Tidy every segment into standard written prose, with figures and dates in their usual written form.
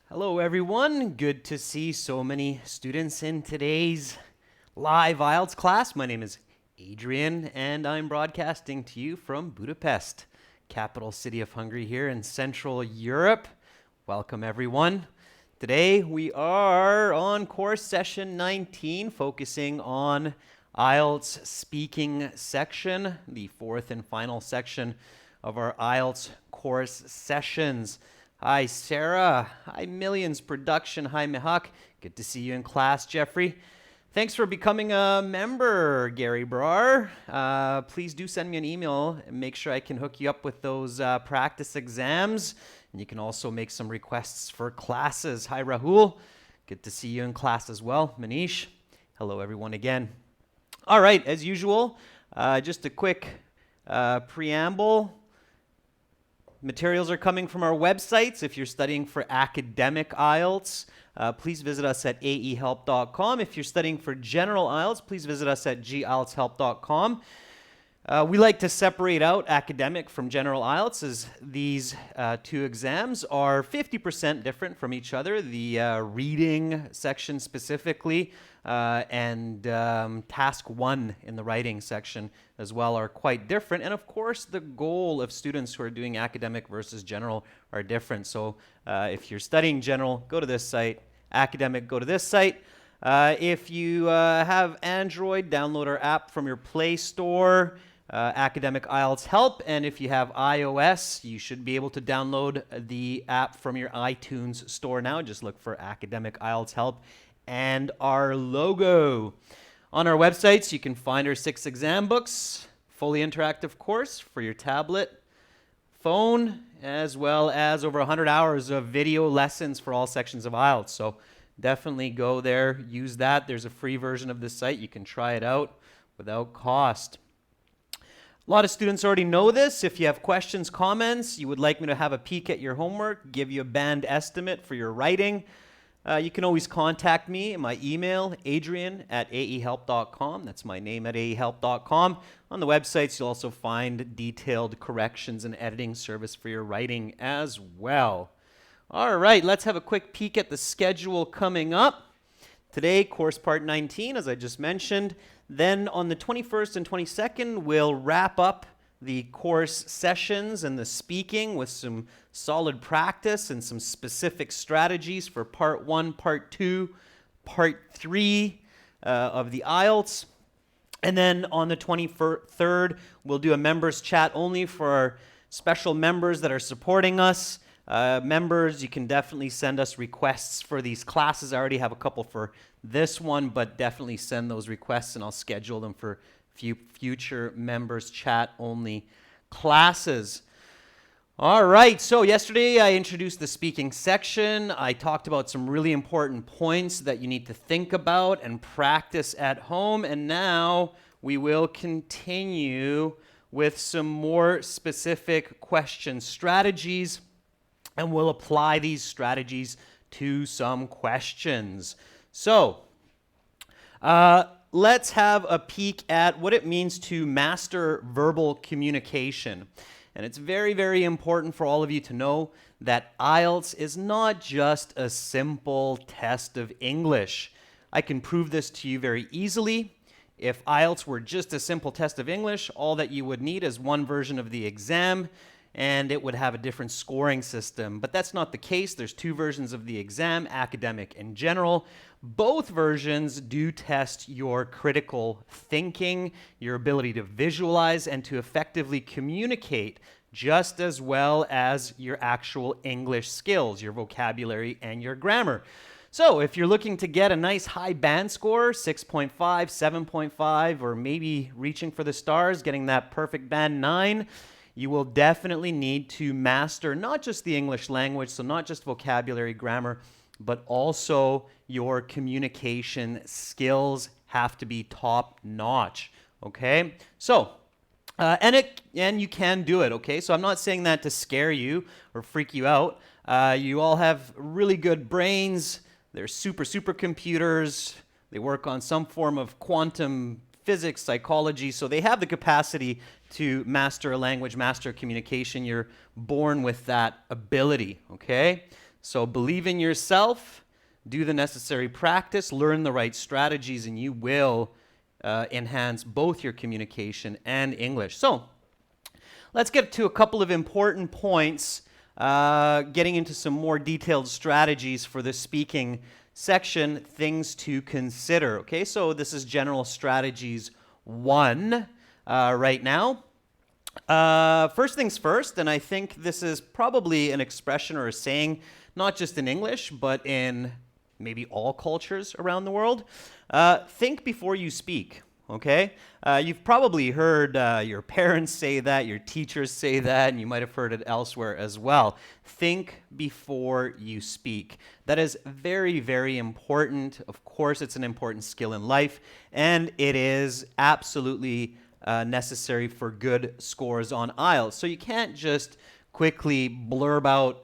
Hello everyone, good to see so many students in today's live IELTS class. My name is Adrian and I'm broadcasting to you from Budapest, capital city of Hungary here in Central Europe. Welcome everyone. Today we are on course session 19, focusing on IELTS speaking section, the fourth and final section of our IELTS course sessions. Hi, Sarah. Hi, Millions Production. Hi, Mihak. Good to see you in class, Jeffrey. Thanks for becoming a member, Gary Brar. Please do send me an email and make sure I can hook you up with those practice exams. And you can also make some requests for classes. Hi, Rahul. Good to see you in class as well. Manish. Hello, everyone, again. All right, as usual, just a quick preamble. Materials are coming from our websites. If you're studying for academic IELTS, please visit us at aehelp.com. If you're studying for general IELTS, please visit us at gieltshelp.com. We like to separate out academic from general IELTS, as these two exams are 50% different from each other. The reading section specifically and task 1 in the writing section as well are quite different. And of course, the goal of students who are doing academic versus general are different. So if you're studying general, go to this site. Academic, go to this site. If you have Android, download our app from your Play Store. Academic IELTS Help, and if you have iOS, you should be able to download the app from your iTunes store now. Just look for Academic IELTS Help and our logo. On our websites, you can find our 6 exam books, fully interactive course for your tablet, phone, as well as over 100 hours of video lessons for all sections of IELTS. So definitely go there, use that. There's a free version of this site. You can try it out without cost. A lot of students already know this. If you have questions, comments, you would like me to have a peek at your homework, give you a band estimate for your writing, you can always contact me at my email, adrian@aehelp.com. That's my name at aehelp.com. On the websites, you'll also find detailed corrections and editing service for your writing as well. All right, let's have a quick peek at the schedule coming up. Today, course part 19, as I just mentioned. Then on the 21st and 22nd, we'll wrap up the course sessions and the speaking with some solid practice and some specific strategies for part 1, part 2, part 3 of the IELTS. And then on the 23rd, we'll do a members chat only for our special members that are supporting us. Members, you can definitely send us requests for these classes. I already have a couple for this one, but definitely send those requests and I'll schedule them for future members chat only classes. All right, so yesterday I introduced the speaking section. I talked about some really important points that you need to think about and practice at home. And now we will continue with some more specific question strategies, and we'll apply these strategies to some questions. So let's have a peek at what it means to master verbal communication. And it's very, very important for all of you to know that IELTS is not just a simple test of English. I can prove this to you very easily. If IELTS were just a simple test of English, all that you would need is one version of the exam, and it would have a different scoring system. But that's not the case. There's 2 versions of the exam, academic and general. Both versions do test your critical thinking, your ability to visualize and to effectively communicate, just as well as your actual English skills, your vocabulary and your grammar. So if you're looking to get a nice high band score, 6.5, 7.5, or maybe reaching for the stars, getting that perfect band 9, you will definitely need to master not just the English language, so not just vocabulary, grammar, but also your communication skills have to be top notch, okay? So, and you can do it, okay? So I'm not saying that to scare you or freak you out. You all have really good brains. They're super computers. They work on some form of quantum physics, psychology, so they have the capacity to master a language, master communication. You're born with that ability, okay? So believe in yourself, do the necessary practice, learn the right strategies, and you will enhance both your communication and English. So let's get to a couple of important points, getting into some more detailed strategies for the speaking section, things to consider. Okay, so this is General Strategies 1 right now. First things first, and I think this is probably an expression or a saying, not just in English, but in maybe all cultures around the world. Think before you speak, okay? You've probably heard your parents say that, your teachers say that, and you might have heard it elsewhere as well. Think before you speak. That is very, very important. Of course, it's an important skill in life, and it is absolutely necessary for good scores on IELTS. So you can't just quickly blurb out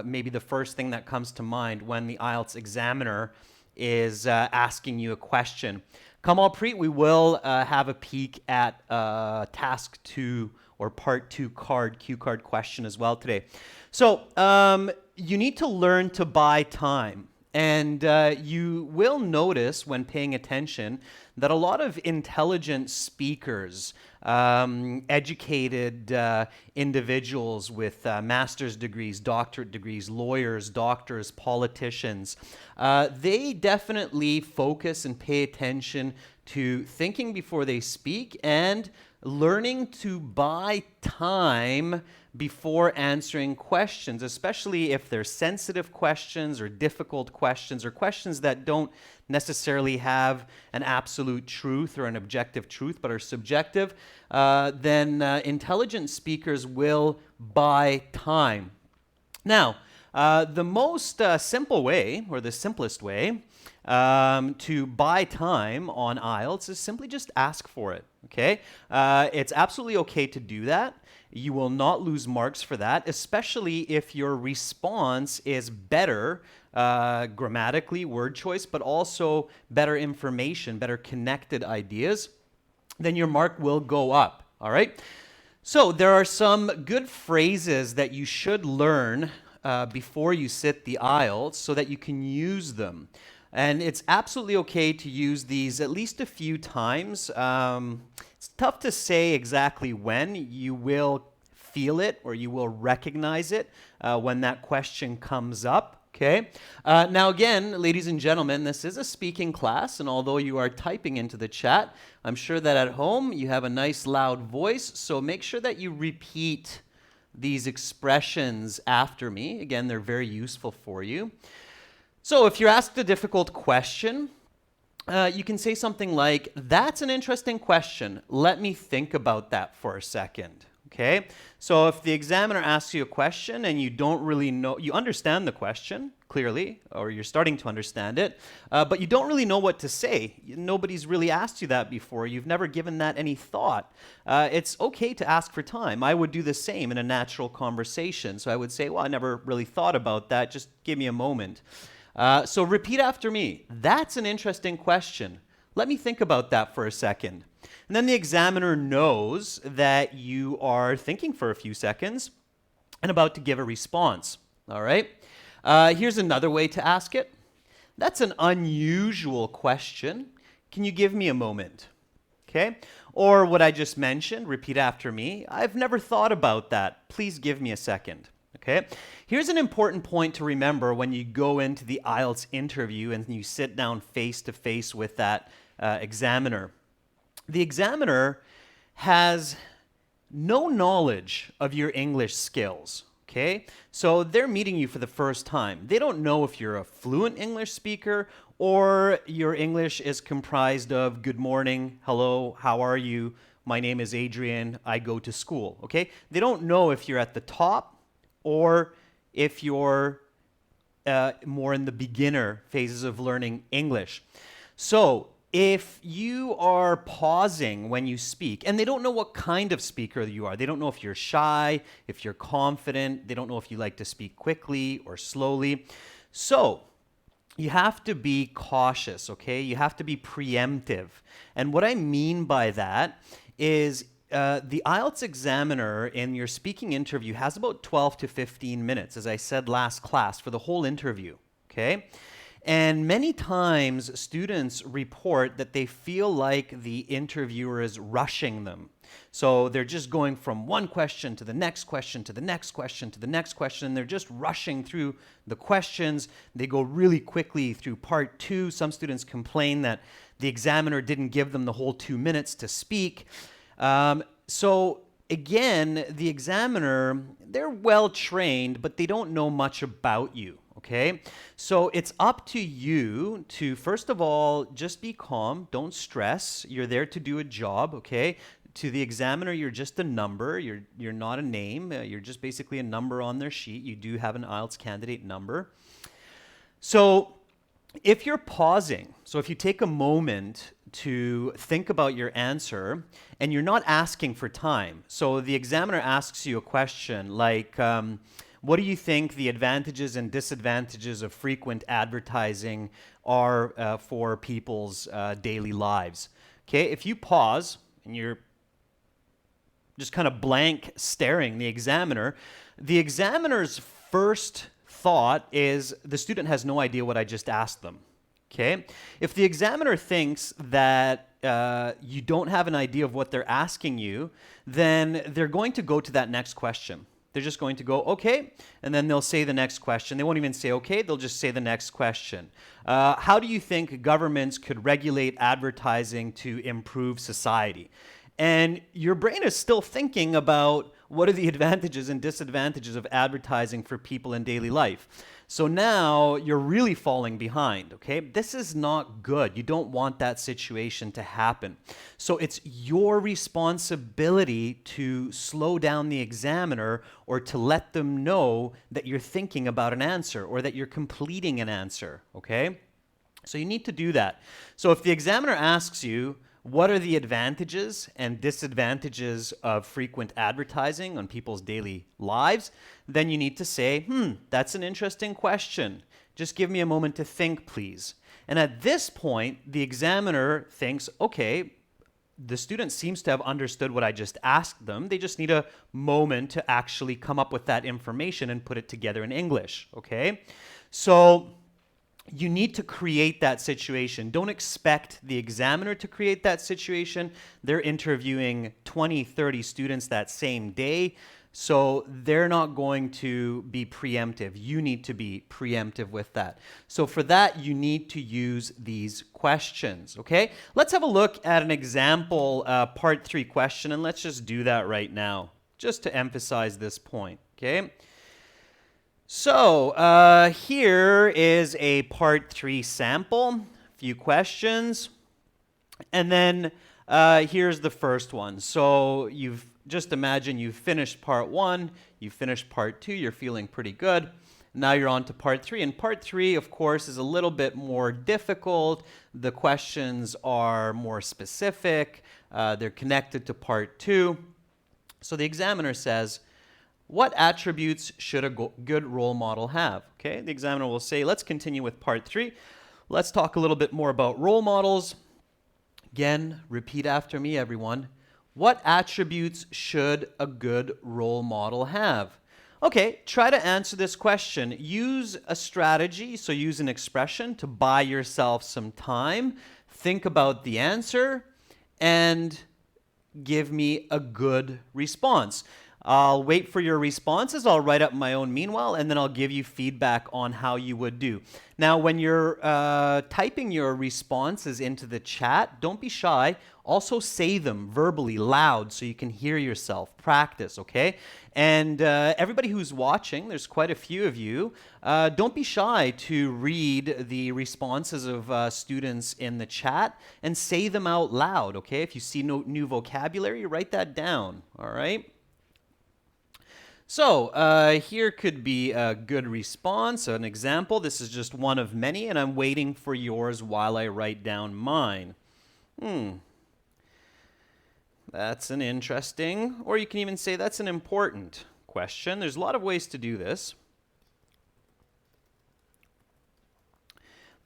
maybe the first thing that comes to mind when the IELTS examiner is asking you a question. Kamal Preet, we will have a peek at task 2 or part 2 cue card question as well today. So you need to learn to buy time. And you will notice when paying attention that a lot of intelligent speakers, educated individuals with master's degrees, doctorate degrees, lawyers, doctors, politicians, they definitely focus and pay attention to thinking before they speak and learning to buy time before answering questions, especially if they're sensitive questions or difficult questions or questions that don't necessarily have an absolute truth or an objective truth but are subjective, then intelligent speakers will buy time. Now, the most simple way, or the simplest way, to buy time on IELTS is simply just ask for it, okay? It's absolutely okay to do that. You will not lose marks for that, especially if your response is better grammatically, word choice, but also better information, better connected ideas, then your mark will go up, all right? So there are some good phrases that you should learn before you sit the IELTS so that you can use them. And it's absolutely okay to use these at least a few times. It's tough to say exactly when. You will feel it or you will recognize it when that question comes up. Okay. Now again, ladies and gentlemen, this is a speaking class, and although you are typing into the chat, I'm sure that at home you have a nice loud voice, so make sure that you repeat these expressions after me. Again, they're very useful for you. So if you're asked a difficult question, you can say something like, "That's an interesting question. Let me think about that for a second." Okay? So if the examiner asks you a question and you don't really know, you understand the question clearly, or you're starting to understand it, but you don't really know what to say. Nobody's really asked you that before. You've never given that any thought. It's okay to ask for time. I would do the same in a natural conversation. So I would say, "Well, I never really thought about that. Just give me a moment." So repeat after me. "That's an interesting question. Let me think about that for a second." And then the examiner knows that you are thinking for a few seconds and about to give a response. All right? Here's another way to ask it. "That's an unusual question. Can you give me a moment?" Okay? Or what I just mentioned, repeat after me. "I've never thought about that. Please give me a second." Okay? Here's an important point to remember when you go into the IELTS interview and you sit down face to face with that examiner. The examiner has no knowledge of your English skills, okay? So they're meeting you for the first time. They don't know if you're a fluent English speaker or your English is comprised of "good morning, hello, how are you, my name is Adrian, I go to school," okay? They don't know if you're at the top or if you're more in the beginner phases of learning English. So if you are pausing when you speak, and they don't know what kind of speaker you are, they don't know if you're shy, if you're confident, they don't know if you like to speak quickly or slowly. So you have to be cautious, okay? You have to be preemptive. And what I mean by that is the IELTS examiner in your speaking interview has about 12 to 15 minutes, as I said last class, for the whole interview, okay? And many times students report that they feel like the interviewer is rushing them. So they're just going from one question to the next question to the next question to the next question, and they're just rushing through the questions. They go really quickly through part 2. Some students complain that the examiner didn't give them the whole 2 minutes to speak. So again, the examiner, they're well trained, but they don't know much about you. Okay, so it's up to you to, first of all, just be calm. Don't stress. You're there to do a job, okay? To the examiner, you're just a number. You're not a name. You're just basically a number on their sheet. You do have an IELTS candidate number. So if you're pausing, so if you take a moment to think about your answer and you're not asking for time, so the examiner asks you a question like, what do you think the advantages and disadvantages of frequent advertising are for people's daily lives? Okay, if you pause and you're just kind of blank staring the examiner's first thought is the student has no idea what I just asked them. Okay, if the examiner thinks that you don't have an idea of what they're asking you, then they're going to go to that next question. They're just going to go, okay, and then they'll say the next question. They won't even say, okay, they'll just say the next question. How do you think governments could regulate advertising to improve society? And your brain is still thinking about what are the advantages and disadvantages of advertising for people in daily life. So now you're really falling behind, okay? This is not good. You don't want that situation to happen. So it's your responsibility to slow down the examiner or to let them know that you're thinking about an answer or that you're completing an answer, okay? So you need to do that. So if the examiner asks you, what are the advantages and disadvantages of frequent advertising on people's daily lives? Then you need to say, that's an interesting question. Just give me a moment to think, please. And at this point, the examiner thinks, okay, the student seems to have understood what I just asked them. They just need a moment to actually come up with that information and put it together in English, okay? So you need to create that situation. Don't expect the examiner to create that situation. They're interviewing 20, 30 students that same day, so they're not going to be preemptive. You need to be preemptive with that. So for that, you need to use these questions, okay? Let's have a look at an example part 3 question, and let's just do that right now, just to emphasize this point, okay? So here is a part 3 sample, a few questions, and then here's the first one. So you've just imagine you've finished part 1, you finished part 2, you're feeling pretty good. Now you're on to part 3, and part 3, of course, is a little bit more difficult. The questions are more specific. They're connected to part 2. So the examiner says, what attributes should a good role model have? Okay, the examiner will say, let's continue with part 3. Let's talk a little bit more about role models. Again, repeat after me, everyone. What attributes should a good role model have? Okay, try to answer this question. Use a strategy, so use an expression to buy yourself some time. Think about the answer and give me a good response. I'll wait for your responses. I'll write up my own meanwhile, and then I'll give you feedback on how you would do. Now, when you're typing your responses into the chat, don't be shy. Also say them verbally, loud, so you can hear yourself. Practice, okay? And everybody who's watching, there's quite a few of you, don't be shy to read the responses of students in the chat and say them out loud, okay? If you see no new vocabulary, write that down, all right? So here could be a good response, an example. This is just one of many, and I'm waiting for yours while I write down mine. That's an interesting, or you can even say that's an important question. There's a lot of ways to do this.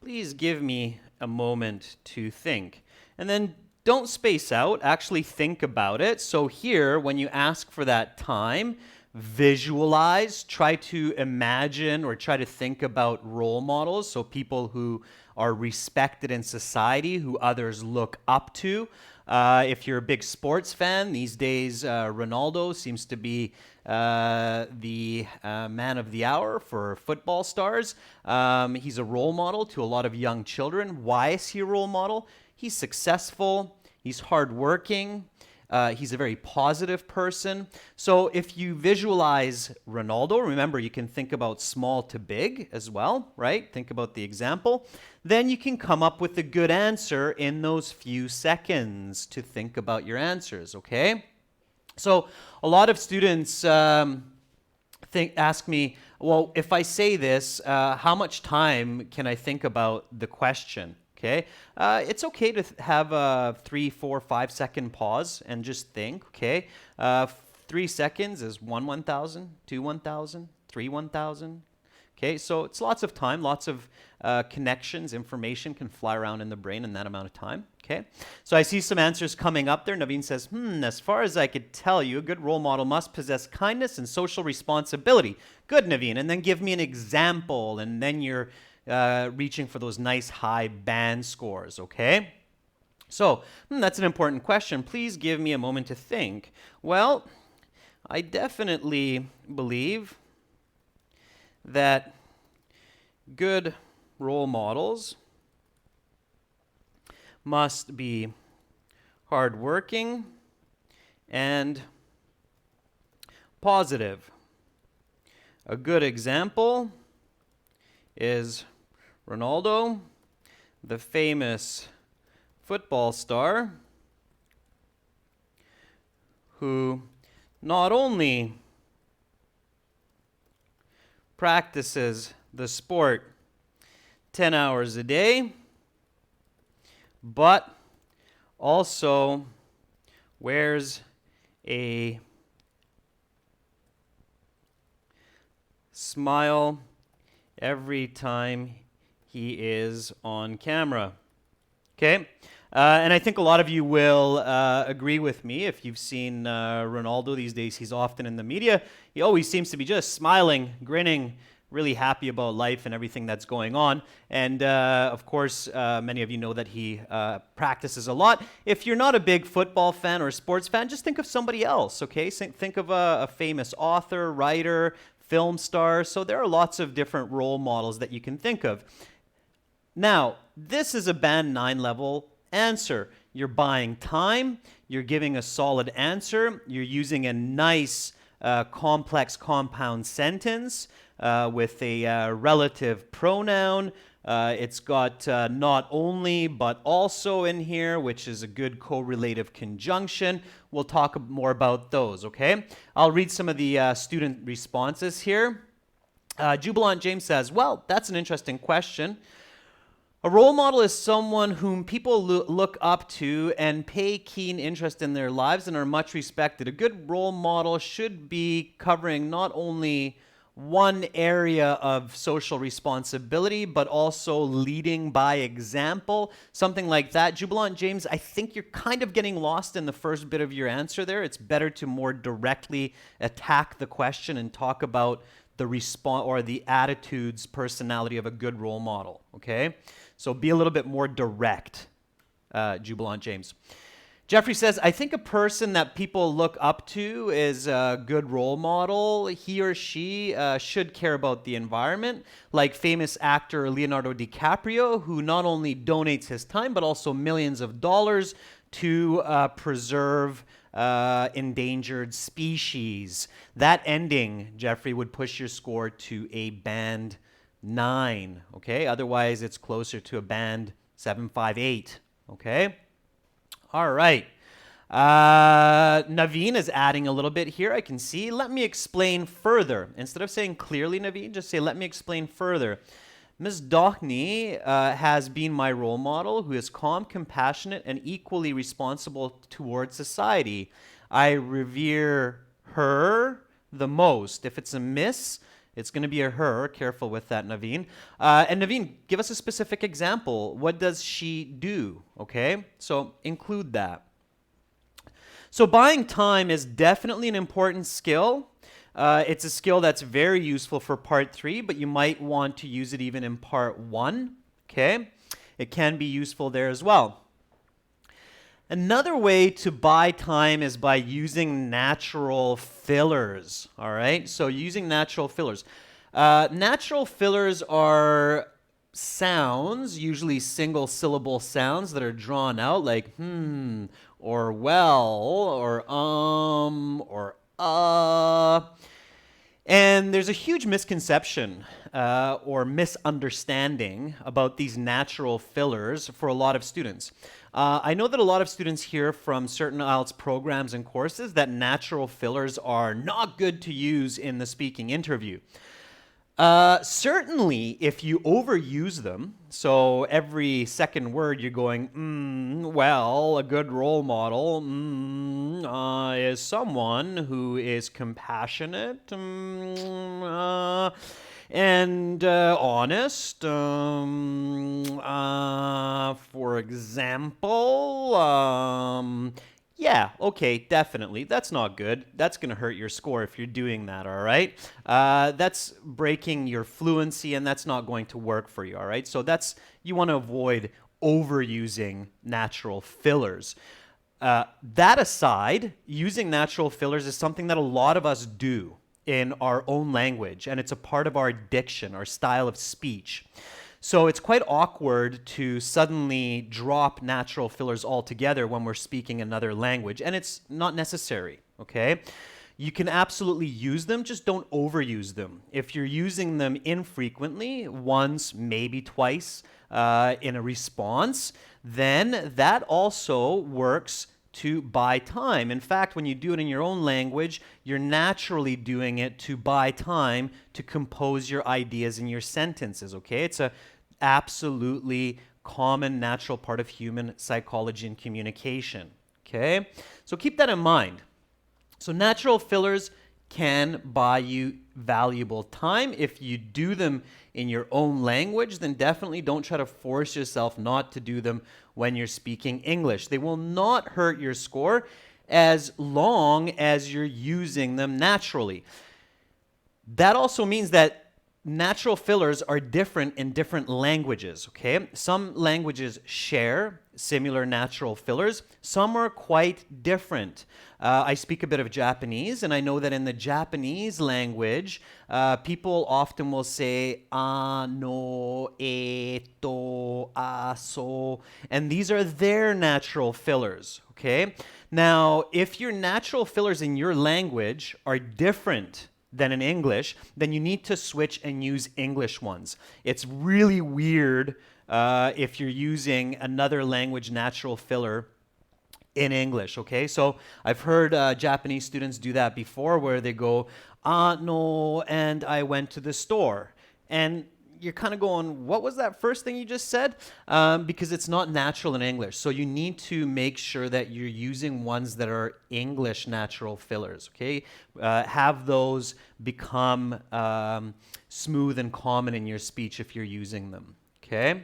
Please give me a moment to think. And then don't space out. Actually think about it. So here, when you ask for that time, visualize, try to imagine or try to think about role models, so people who are respected in society, who others look up to. If you're a big sports fan, these days Ronaldo seems to be the man of the hour for football stars. He's a role model to a lot of young children. Why is he a role model? He's successful, he's hardworking, he's a very positive person. So if you visualize Ronaldo, remember you can think about small to big as well, right? Think about the example. Then you can come up with a good answer in those few seconds to think about your answers, okay? So a lot of students ask me, well, if I say this, how much time can I think about the question? Okay, it's okay to have a 3, 4, 5 second pause and just think. Okay, 3 seconds is 1,000, 2 1,000, 3 1,000. Okay, so it's lots of time, lots of connections, information can fly around in the brain in that amount of time. Okay, so I see some answers coming up there. Naveen says, as far as I could tell you, a good role model must possess kindness and social responsibility. Good, Naveen, and then give me an example, and then you're reaching for those nice high band scores, okay? So, that's an important question. Please give me a moment to think. Well, I definitely believe that good role models must be hardworking and positive. A good example is Ronaldo, the famous football star, who not only practices the sport 10 hours a day, but also wears a smile every time he is on camera. Okay? And I think a lot of you will agree with me. If you've seen Ronaldo these days, he's often in the media. He always seems to be just smiling, grinning, really happy about life and everything that's going on. And of course, many of you know that he practices a lot. If you're not a big football fan or sports fan, just think of somebody else, okay? Think of a famous author, writer, film star. So there are lots of different role models that you can think of. Now, this is a Band 9 level answer. You're buying time, you're giving a solid answer, you're using a nice complex compound sentence with a relative pronoun. It's got not only but also in here, which is a good correlative conjunction. We'll talk more about those, okay? I'll read some of the student responses here. Jubilant James says, well, that's an interesting question. A role model is someone whom people look up to and pay keen interest in their lives and are much respected. A good role model should be covering not only one area of social responsibility, but also leading by example, something like that. Jubilant James, I think you're kind of getting lost in the first bit of your answer there. It's better to more directly attack the question and talk about the response or the attitudes, personality of a good role model, okay? So be a little bit more direct, Jubilant James. Jeffrey says, I think a person that people look up to is a good role model. He or she should care about the environment, like famous actor Leonardo DiCaprio, who not only donates his time, but also millions of dollars to preserve endangered species. That ending, Jeffrey, would push your score to a Band 9, okay? Otherwise, it's closer to a Band 7, 5, 8, okay? All right. Naveen is adding a little bit here. I can see. Let me explain further. Instead of saying clearly, Naveen, just say, let me explain further. Ms. Dohney has been my role model, who is calm, compassionate, and equally responsible towards society. I revere her the most. If it's a miss, It's going to be a her. Careful with that, Naveen. And Naveen, give us a specific example. What does she do? Okay, so include that. So buying time is definitely an important skill. It's a skill that's very useful for part 3, but you might want to use it even in part 1. Okay, it can be useful there as well. Another way to buy time is by using natural fillers, all right? So using natural fillers. Natural fillers are sounds, usually single syllable sounds that are drawn out like or well, or or and there's a huge misconception or misunderstanding about these natural fillers for a lot of students. I know that a lot of students hear from certain IELTS programs and courses that natural fillers are not good to use in the speaking interview. Certainly, if you overuse them, so every second word you're going, well, a good role model is someone who is compassionate and honest. For example, yeah, okay, definitely. That's not good. That's going to hurt your score if you're doing that, all right? That's breaking your fluency, and that's not going to work for you, all right? So you want to avoid overusing natural fillers. That aside, using natural fillers is something that a lot of us do in our own language, and it's a part of our diction, our style of speech. So it's quite awkward to suddenly drop natural fillers altogether when we're speaking another language, and it's not necessary, okay? You can absolutely use them, just don't overuse them. If you're using them infrequently, once, maybe twice in a response, then that also works to buy time. In fact, when you do it in your own language, you're naturally doing it to buy time to compose your ideas and your sentences, okay? It's a absolutely common, natural part of human psychology and communication, okay? So keep that in mind. So natural fillers can buy you valuable time. If you do them in your own language, then definitely don't try to force yourself not to do them when you're speaking English. They will not hurt your score as long as you're using them naturally. That also means that natural fillers are different in different languages, okay? Some languages share similar natural fillers. Some are quite different. I speak a bit of Japanese, and I know that in the Japanese language, people often will say no, to, so, and these are their natural fillers, okay? Now, if your natural fillers in your language are different than in English, then you need to switch and use English ones. It's really weird if you're using another language natural filler in English, okay? So I've heard Japanese students do that before where they go, no, and I went to the store. And you're kind of going, what was that first thing you just said? Because it's not natural in English. So you need to make sure that you're using ones that are English natural fillers, okay? Have those become smooth and common in your speech if you're using them, okay?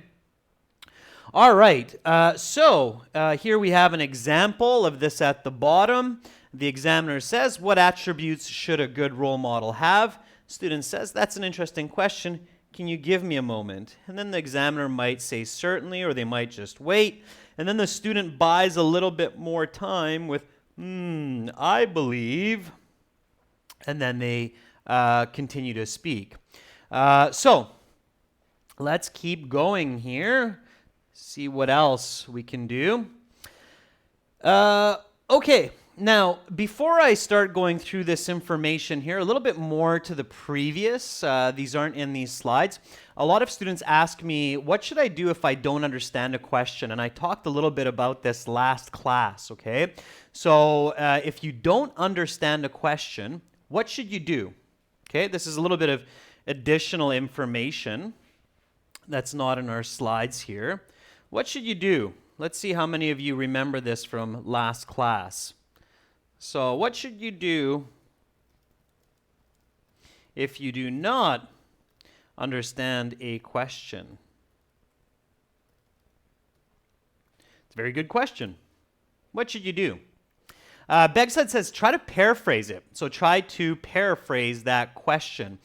All right, so here we have an example of this at the bottom. The examiner says, what attributes should a good role model have? Student says, that's an interesting question. Can you give me a moment? And then the examiner might say certainly, or they might just wait. And then the student buys a little bit more time with, I believe. And then they continue to speak. So let's keep going here. See what else we can do. Okay. Now, before I start going through this information here, a little bit more to the previous, these aren't in these slides. A lot of students ask me, what should I do if I don't understand a question? And I talked a little bit about this last class, okay? So if you don't understand a question, what should you do? Okay, this is a little bit of additional information that's not in our slides here. What should you do? Let's see how many of you remember this from last class. So what should you do if you do not understand a question? It's a very good question. What should you do? Begside says try to paraphrase it. So try to paraphrase that question.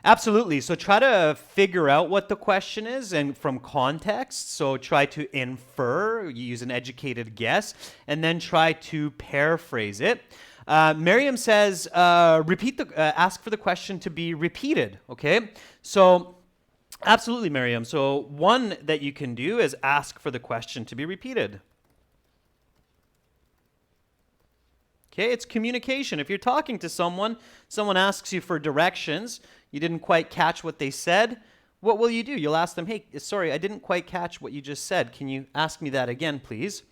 Absolutely. So try to figure out what the question is and from context. So try to infer, use an educated guess, and then try to paraphrase it. Miriam says ask for the question to be repeated. Okay. So absolutely, Miriam. So one that you can do is ask for the question to be repeated. Okay, it's communication. If you're talking to someone, someone asks you for directions, you didn't quite catch what they said, what will you do? You'll ask them, hey, sorry, I didn't quite catch what you just said. Can you ask me that again, please?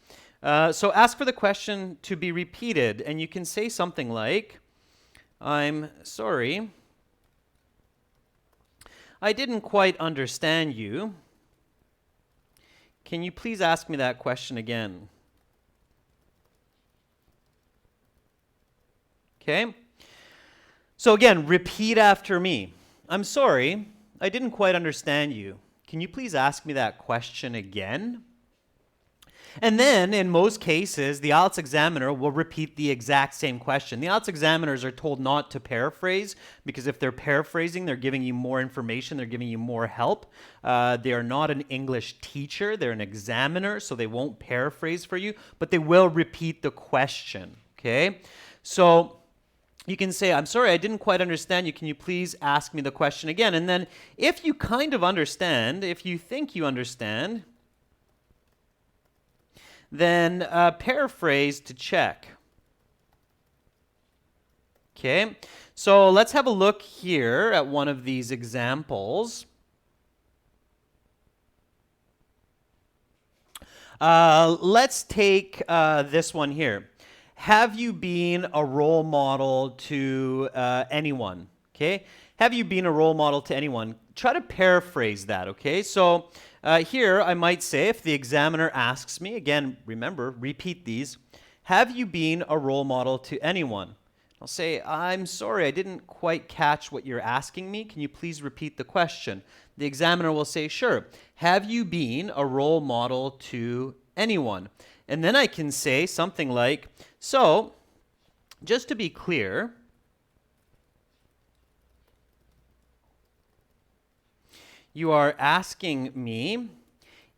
So ask for the question to be repeated, and you can say something like, I'm sorry, I didn't quite understand you. Can you please ask me that question again? Okay? So again, repeat after me. I'm sorry, I didn't quite understand you. Can you please ask me that question again? And then, in most cases, the IELTS examiner will repeat the exact same question. The IELTS examiners are told not to paraphrase, because if they're paraphrasing, they're giving you more information, they're giving you more help. They are not an English teacher, they're an examiner, so they won't paraphrase for you, but they will repeat the question, okay? So you can say, I'm sorry, I didn't quite understand you. Can you please ask me the question again? And then if you kind of understand, if you think you understand, then paraphrase to check. Okay, so let's have a look here at one of these examples. Let's take this one here. Have you been a role model to anyone? Okay, have you been a role model to anyone? Try to paraphrase that, okay? So here I might say, if the examiner asks me, again, remember, repeat these, have you been a role model to anyone? I'll say, I'm sorry, I didn't quite catch what you're asking me. Can you please repeat the question? The examiner will say, sure. Have you been a role model to anyone? And then I can say something like, so, just to be clear, you are asking me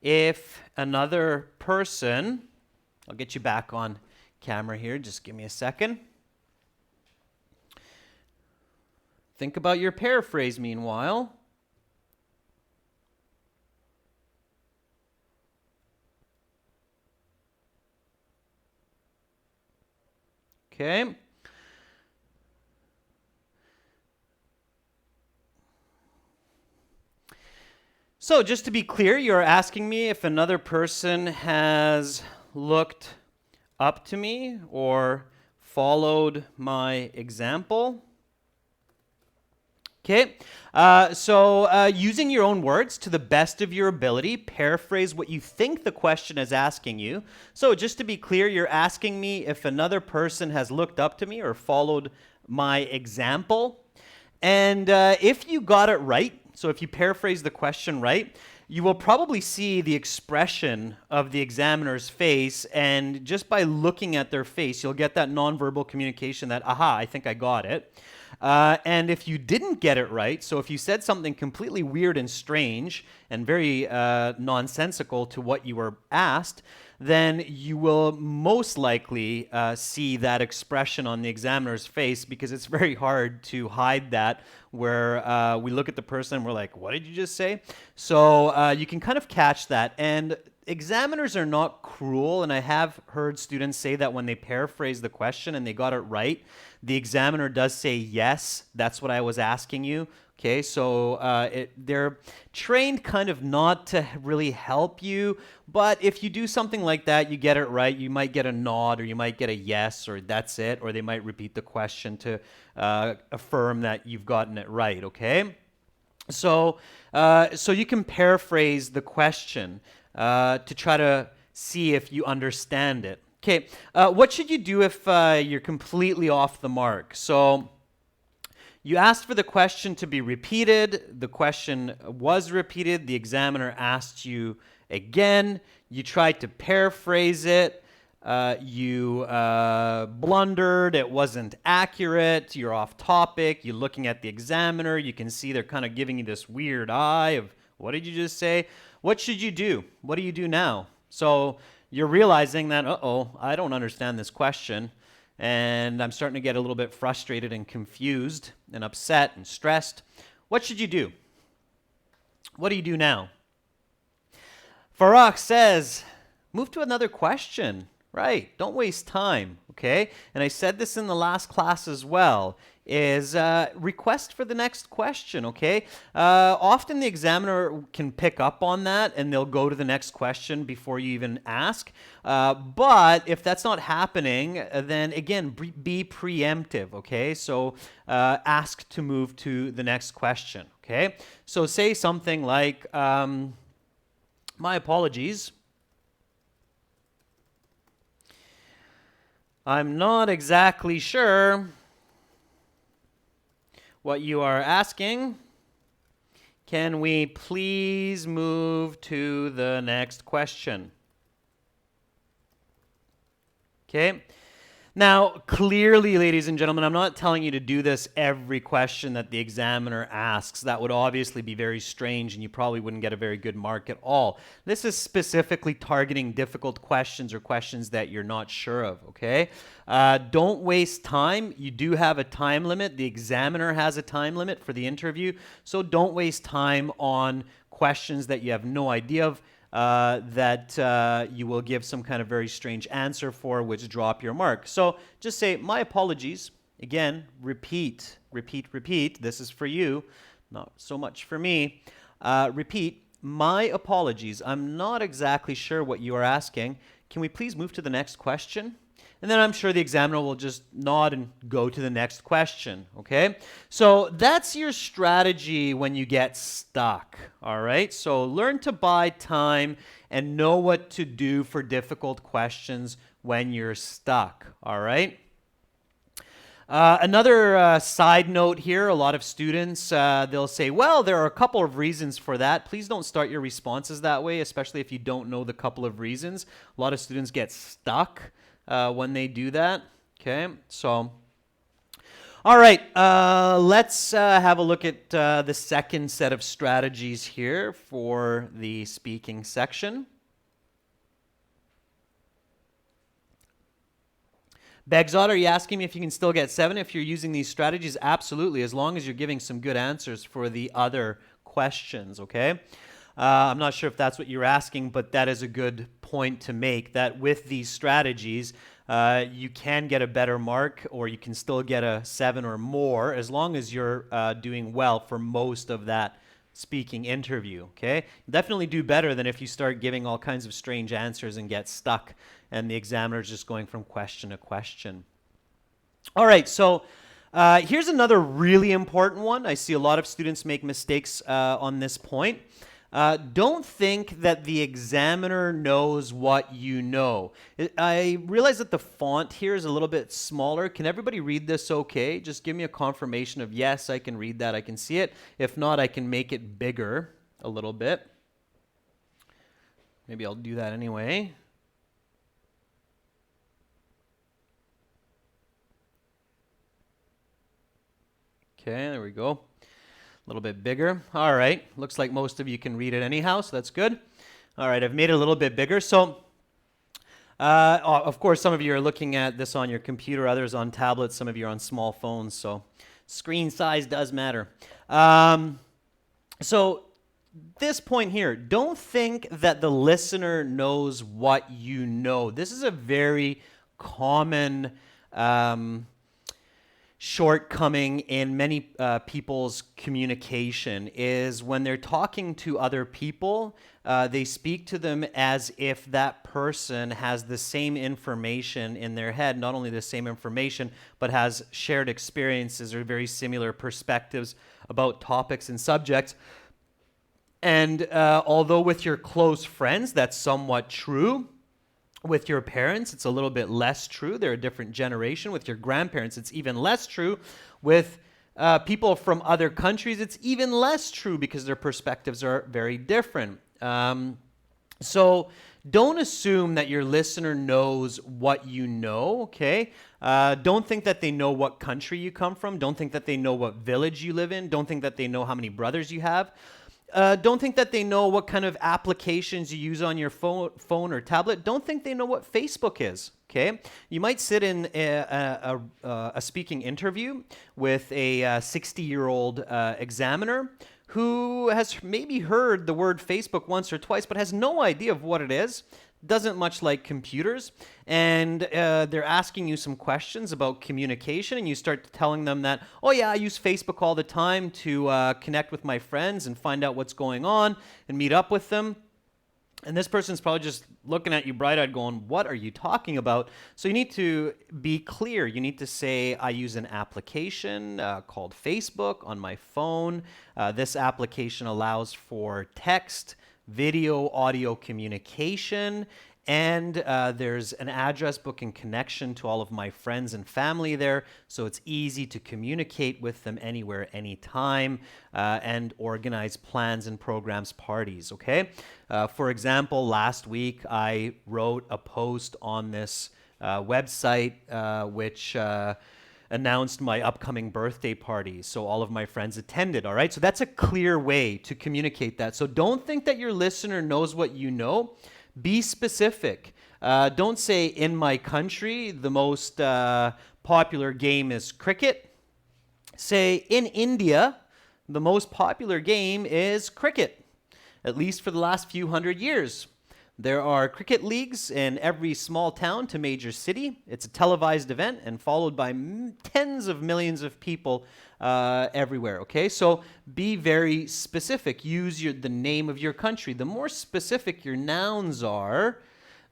if another person, I'll get you back on camera here, just give me a second. Think about your paraphrase meanwhile. Okay. So just to be clear, you're asking me if another person has looked up to me or followed my example. Okay, so using your own words to the best of your ability, paraphrase what you think the question is asking you. So just to be clear, you're asking me if another person has looked up to me or followed my example. And if you got it right, so if you paraphrase the question right, you will probably see the expression of the examiner's face, and just by looking at their face, you'll get that nonverbal communication that, aha, I think I got it. And if you didn't get it right, so if you said something completely weird and strange and very nonsensical to what you were asked, then you will most likely see that expression on the examiner's face, because it's very hard to hide that, where we look at the person and we're like, what did you just say? So you can kind of catch that. And examiners are not cruel, and I have heard students say that when they paraphrase the question and they got it right, the examiner does say, yes, that's what I was asking you. Okay, so they're trained kind of not to really help you, but if you do something like that, you get it right, you might get a nod, or you might get a yes, or that's it, or they might repeat the question to affirm that you've gotten it right, okay? So you can paraphrase the question to try to see if you understand it. Okay, what should you do if you're completely off the mark? So You asked for the question to be repeated. The question was repeated. The examiner asked you again. You tried to paraphrase it. You blundered. It wasn't accurate. You're off topic. You're looking at the examiner. You can see they're kind of giving you this weird eye of, what did you just say? What should you do? What do you do now? So you're realizing that, uh-oh, I don't understand this question. And I'm starting to get a little bit frustrated and confused and upset and stressed. What should you do? What do you do now? Farah says, move to another question. Right, don't waste time, okay? And I said this in the last class as well, is request for the next question, okay? Often the examiner can pick up on that and they'll go to the next question before you even ask. But if that's not happening, then again, be preemptive, okay? So ask to move to the next question, okay? So say something like, my apologies. I'm not exactly sure what you are asking. Can we please move to the next question? Okay. Now, clearly, ladies and gentlemen, I'm not telling you to do this every question that the examiner asks. That would obviously be very strange, and you probably wouldn't get a very good mark at all. This is specifically targeting difficult questions or questions that you're not sure of, okay? Don't waste time. You do have a time limit. The examiner has a time limit for the interview, so don't waste time on questions that you have no idea of. That you will give some kind of very strange answer for, which drop your mark. So just say, my apologies. Again, repeat, repeat, repeat. This is for you, not so much for me. Repeat, my apologies. I'm not exactly sure what you are asking. Can we please move to the next question? And then I'm sure the examiner will just nod and go to the next question, okay? So that's your strategy when you get stuck, all right? So learn to buy time and know what to do for difficult questions when you're stuck, all right? Another side note here, a lot of students, they'll say, well, there are a couple of reasons for that. Please don't start your responses that way, especially if you don't know the couple of reasons. A lot of students get stuck when they do that, okay? So, all right, let's have a look at the second set of strategies here for the speaking section. Begzod, are you asking me if you can still get 7 if you're using these strategies? Absolutely, as long as you're giving some good answers for the other questions, okay? I'm not sure if that's what you're asking, but that is a good point to make, that with these strategies, you can get a better mark, or you can still get a 7 or more, as long as you're doing well for most of that speaking interview, okay? Definitely do better than if you start giving all kinds of strange answers and get stuck, and the examiner's just going from question to question. All right, so here's another really important one. I see a lot of students make mistakes on this point. Don't think that the examiner knows what you know. I realize that the font here is a little bit smaller. Can everybody read this okay? Just give me a confirmation of yes, I can read that, I can see it. If not, I can make it bigger a little bit. Maybe I'll do that anyway. Okay, there we go. A little bit bigger. All right. Looks like most of you can read it anyhow, so that's good. All right, I've made it a little bit bigger. So, of course, some of you are looking at this on your computer, others on tablets, some of you are on small phones, so screen size does matter. So, this point here, don't think that the listener knows what you know. This is a very common shortcoming in many people's communication, is when they're talking to other people, they speak to them as if that person has the same information in their head, not only the same information, but has shared experiences or very similar perspectives about topics and subjects. And although with your close friends, that's somewhat true, with your parents, it's a little bit less true. They're a different generation. With your grandparents, it's even less true. With people from other countries, it's even less true because their perspectives are very different. So don't assume that your listener knows what you know, okay? Don't think that they know what country you come from. Don't think that they know what village you live in. Don't think that they know how many brothers you have. Don't think that they know what kind of applications you use on your phone or tablet. Don't think they know what Facebook is, okay? You might sit in a speaking interview with a 60-year-old examiner who has maybe heard the word Facebook once or twice, but has no idea of what it is, doesn't much like computers, and they're asking you some questions about communication, and you start telling them that, oh yeah, I use Facebook all the time to connect with my friends and find out what's going on and meet up with them. And this person's probably just looking at you bright-eyed going, what are you talking about? So you need to be clear. You need to say, I use an application called Facebook on my phone. This application allows for text, video, audio communication, and there's an address book and connection to all of my friends and family there, so it's easy to communicate with them anywhere, anytime, and organize plans and programs, parties, okay? For example, last week I wrote a post on this website which announced my upcoming birthday party, so all of my friends attended, all right? So that's a clear way to communicate that. So don't think that your listener knows what you know. Be specific. Don't say, in my country, the most popular game is cricket. Say, in India, the most popular game is cricket, at least for the last few hundred years. There are cricket leagues in every small town to major city. It's a televised event and followed by tens of millions of people everywhere, okay? So be very specific. Use the name of your country. The more specific your nouns are,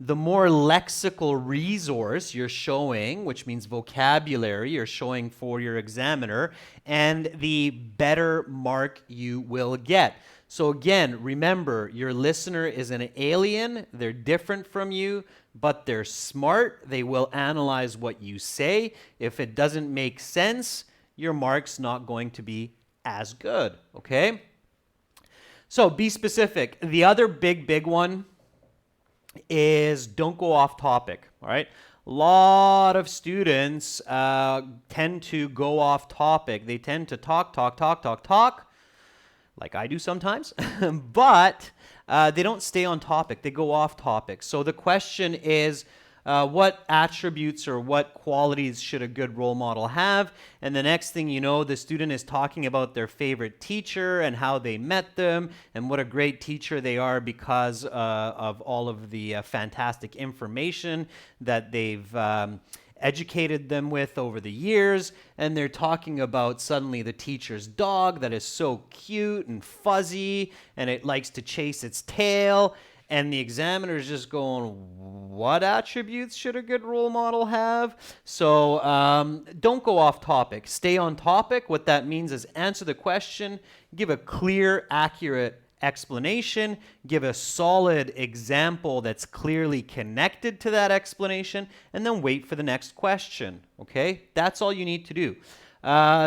the more lexical resource you're showing, which means vocabulary you're showing for your examiner, and the better mark you will get. So again, remember, your listener is an alien. They're different from you, but they're smart. They will analyze what you say. If it doesn't make sense, your mark's not going to be as good, okay? So be specific. The other big one is don't go off topic, all right? A lot of students tend to go off topic. They tend to talk, like I do sometimes, but they don't stay on topic. They go off topic. So the question is, what attributes or what qualities should a good role model have? And the next thing you know, the student is talking about their favorite teacher and how they met them and what a great teacher they are because of all of the fantastic information that they've educated them with over the years, and they're talking about suddenly the teacher's dog that is so cute and fuzzy and it likes to chase its tail, and the examiner is just going, what attributes should a good role model have? So don't go off topic. Stay on topic. What that means is answer the question, give a clear, accurate explanation, give a solid example that's clearly connected to that explanation, and then wait for the next question, okay? That's all you need to do.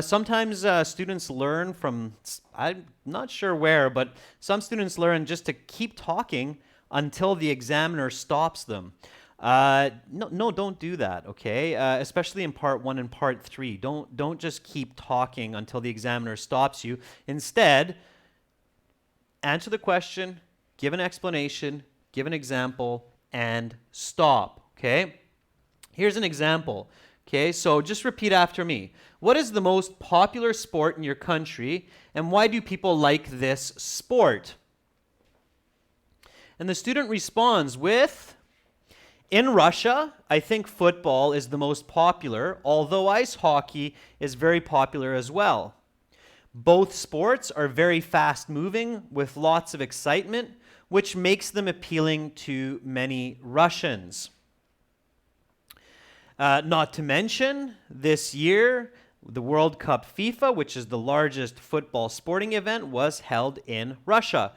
Sometimes students learn from, I'm not sure where, but some students learn just to keep talking until the examiner stops them. No, don't do that, okay? Especially in part 1 and part 3. Don't just keep talking until the examiner stops you. Instead, answer the question, give an explanation, give an example, and stop, okay? Here's an example, okay? So just repeat after me. What is the most popular sport in your country, and why do people like this sport? And the student responds with, in Russia, I think football is the most popular, although ice hockey is very popular as well. Both sports are very fast-moving with lots of excitement, which makes them appealing to many Russians. Not to mention, this year, the World Cup FIFA, which is the largest football sporting event, was held in Russia,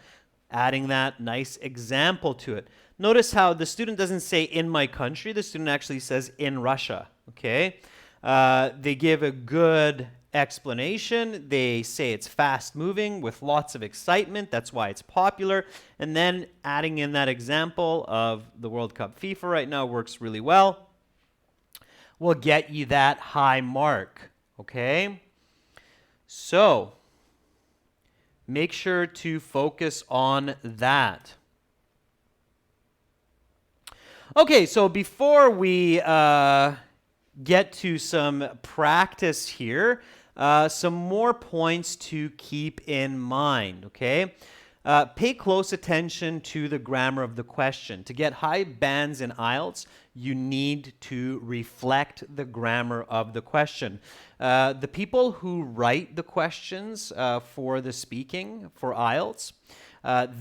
adding that nice example to it. Notice how the student doesn't say in my country, the student actually says in Russia, okay? They give a good explanation. They say it's fast moving with lots of excitement. That's why it's popular. And then adding in that example of the World Cup FIFA right now works really well, will get you that high mark. Okay? So make sure to focus on that. Okay, so before we get to some practice here, some more points to keep in mind, okay? Pay close attention to the grammar of the question. To get high bands in IELTS, you need to reflect the grammar of the question. The people who write the questions for the speaking for IELTS,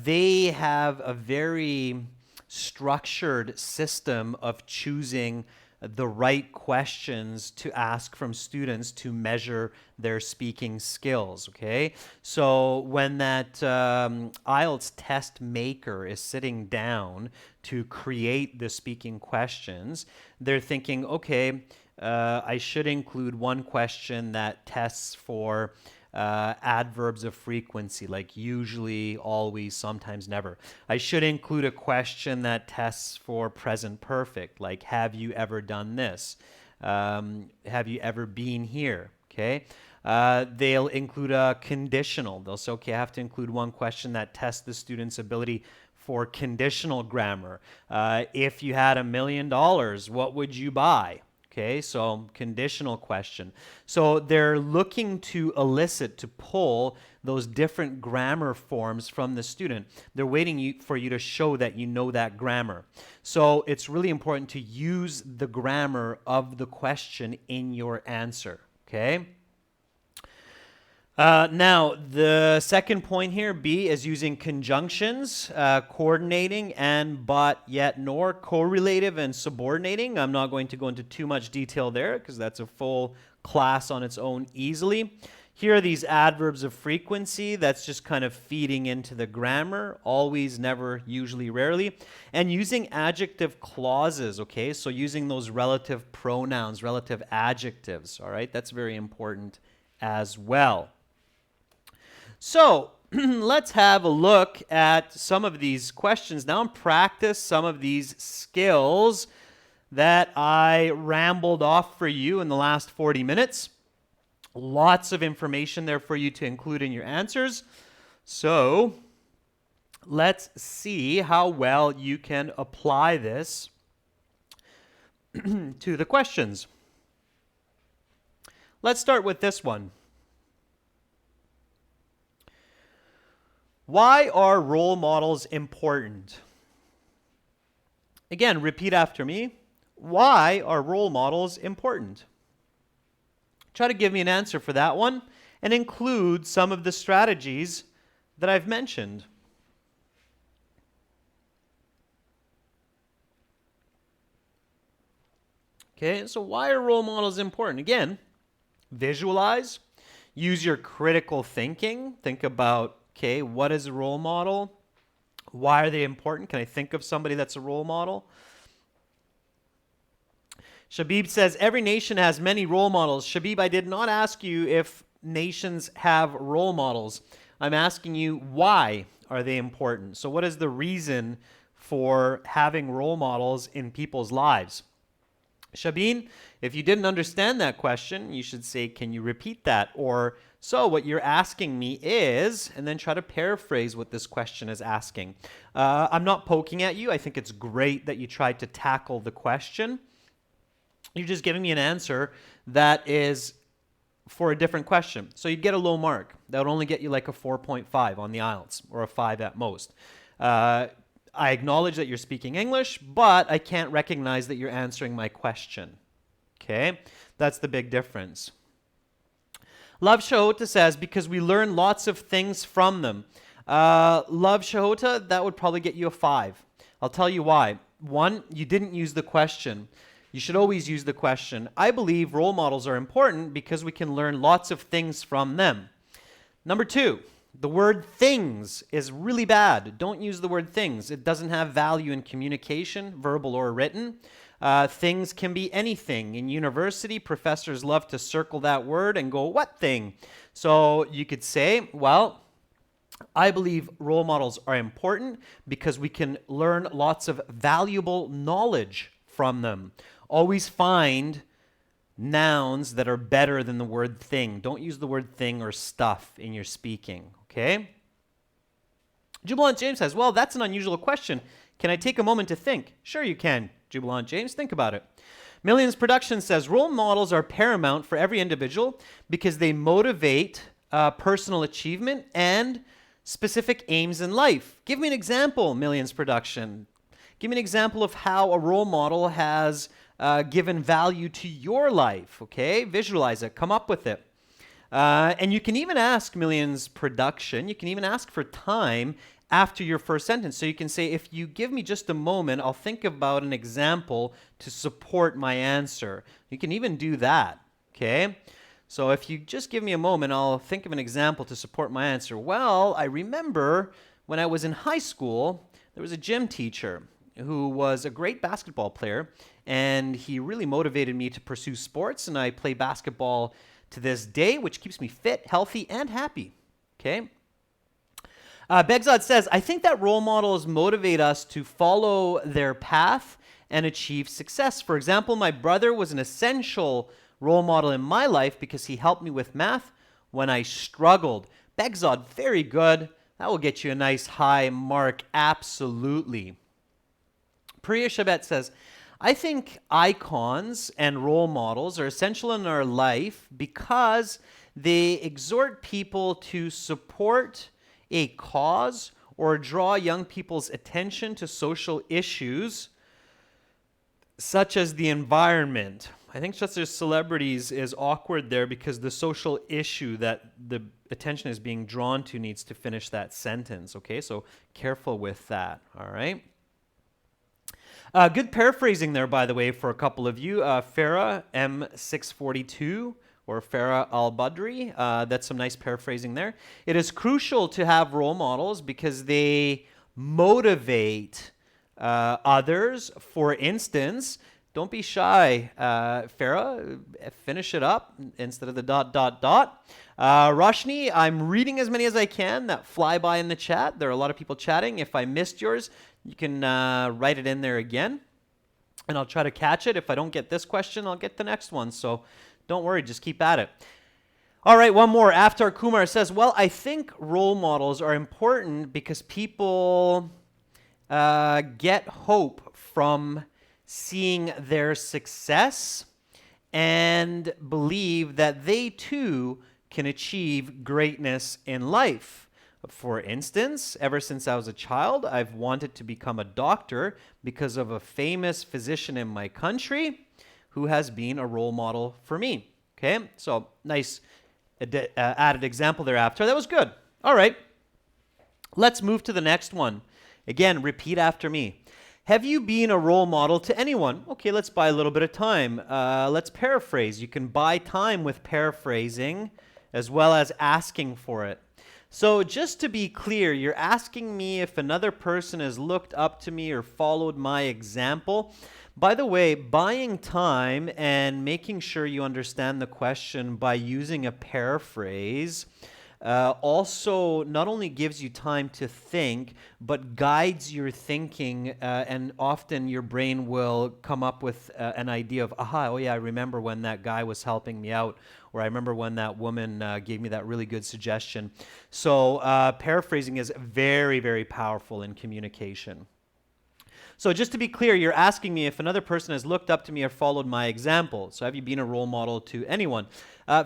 they have a very structured system of choosing the right questions to ask from students to measure their speaking skills, okay? So when that IELTS test maker is sitting down to create the speaking questions, they're thinking, okay, I should include one question that tests for adverbs of frequency, like usually, always, sometimes, never. I should include a question that tests for present perfect, like have you ever done this? Have you ever been here? Okay. They'll include a conditional. They'll say, okay, I have to include one question that tests the student's ability for conditional grammar. If you had $1 million, what would you buy? Okay, so conditional question. So they're looking to elicit, to pull those different grammar forms from the student. They're waiting for you to show that you know that grammar. So it's really important to use the grammar of the question in your answer, okay? Now, the second point here, B, is using conjunctions, coordinating, and, but, yet, nor, correlative, and subordinating. I'm not going to go into too much detail there because that's a full class on its own easily. Here are these adverbs of frequency. That's just kind of feeding into the grammar. Always, never, usually, rarely. And using adjective clauses, okay? So using those relative pronouns, relative adjectives, all right? That's very important as well. So let's have a look at some of these questions now and practice some of these skills that I rambled off for you in the last 40 minutes. Lots of information there for you to include in your answers. So let's see how well you can apply this to the questions. Let's start with this one. Why are role models important? Again, repeat after me. Why are role models important? Try to give me an answer for that one and include some of the strategies that I've mentioned. Okay, so why are role models important? Again, visualize, use your critical thinking. Think about, okay, what is a role model? Why are they important? Can I think of somebody that's a role model? Shabib says, every nation has many role models. Shabib, I did not ask you if nations have role models. I'm asking you, why are they important? So what is the reason for having role models in people's lives? Shabin, if you didn't understand that question, you should say, can you repeat that? Or, so what you're asking me is, and then try to paraphrase what this question is asking. I'm not poking at you. I think it's great that you tried to tackle the question. You're just giving me an answer that is for a different question. So you'd get a low mark. That would only get you like a 4.5 on the IELTS, or a 5 at most. I acknowledge that you're speaking English, but I can't recognize that you're answering my question. Okay? That's the big difference. Love Shahota says, because we learn lots of things from them. Love Shahota, that would probably get you a 5. I'll tell you why. One, you didn't use the question. You should always use the question. I believe role models are important because we can learn lots of things from them. Number 2, the word things is really bad. Don't use the word things. It doesn't have value in communication, verbal or written. Things can be anything. In university, professors love to circle that word and go, what thing? So you could say, well, I believe role models are important because we can learn lots of valuable knowledge from them. Always find nouns that are better than the word thing. Don't use the word thing or stuff in your speaking, okay? Jubilant James says, well, that's an unusual question. Can I take a moment to think? Sure you can, Jubilant James. Think about it. Millions Production says, role models are paramount for every individual because they motivate personal achievement and specific aims in life. Give me an example, Millions Production. Give me an example of how a role model has given value to your life, okay? Visualize it. Come up with it. And you can even ask Millions Production, you can even ask for time after your first sentence. So you can say, if you give me just a moment, I'll think about an example to support my answer. You can even do that, okay? So if you just give me a moment, I'll think of an example to support my answer. Well, I remember when I was in high school, there was a gym teacher who was a great basketball player, and he really motivated me to pursue sports, and I play basketball to this day, which keeps me fit, healthy, and happy, okay? Begzod says, I think that role models motivate us to follow their path and achieve success. For example, my brother was an essential role model in my life because he helped me with math when I struggled. Begzod, very good. That will get you a nice high mark, absolutely. Priya Shabet says, I think icons and role models are essential in our life because they exhort people to support a cause or draw young people's attention to social issues such as the environment. I think just as celebrities is awkward there because the social issue that the attention is being drawn to needs to finish that sentence, okay? So careful with that, all right? Good paraphrasing there, by the way, for a couple of you. Farah M642 or Farah Al-Badri. That's some nice paraphrasing there. It is crucial to have role models because they motivate others. For instance, don't be shy, Farah. Finish it up instead of the ... Roshni, I'm reading as many as I can that fly by in the chat. There are a lot of people chatting. If I missed yours, you can write it in there again, and I'll try to catch it. If I don't get this question, I'll get the next one. So don't worry, just keep at it. All right, one more. Aftar Kumar says, well, I think role models are important because people get hope from seeing their success and believe that they too can achieve greatness in life. For instance, ever since I was a child, I've wanted to become a doctor because of a famous physician in my country who has been a role model for me. Okay, so nice added example thereafter. That was good. All right, let's move to the next one. Again, repeat after me. Have you been a role model to anyone? Okay, let's buy a little bit of time. Let's paraphrase. You can buy time with paraphrasing as well as asking for it. So just to be clear, you're asking me if another person has looked up to me or followed my example. By the way, buying time and making sure you understand the question by using a paraphrase also not only gives you time to think, but guides your thinking, and often your brain will come up with an idea of, aha, oh yeah, I remember when that guy was helping me out, or I remember when that woman gave me that really good suggestion. So paraphrasing is very, very powerful in communication. So just to be clear, you're asking me if another person has looked up to me or followed my example. So have you been a role model to anyone?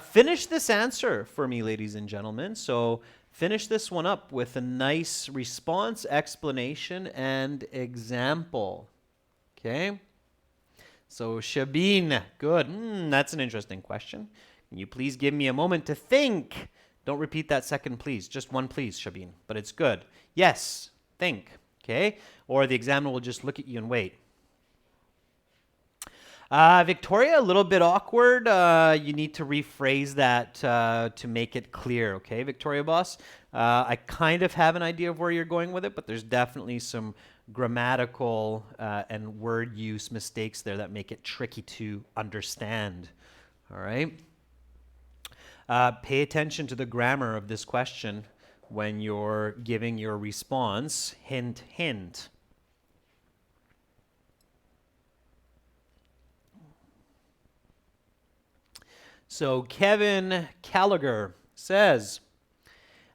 Finish this answer for me, ladies and gentlemen. So finish this one up with a nice response, explanation, and example. Okay? So Shabin, good. That's an interesting question. Can you please give me a moment to think? Don't repeat that second please. Just one please, Shabin. But it's good. Yes, think. Okay? Or the examiner will just look at you and wait. Victoria, a little bit awkward. You need to rephrase that to make it clear, okay, Victoria Boss? I kind of have an idea of where you're going with it, but there's definitely some grammatical and word use mistakes there that make it tricky to understand, all right? Pay attention to the grammar of this question when you're giving your response. Hint, hint. So Kevin Gallagher says,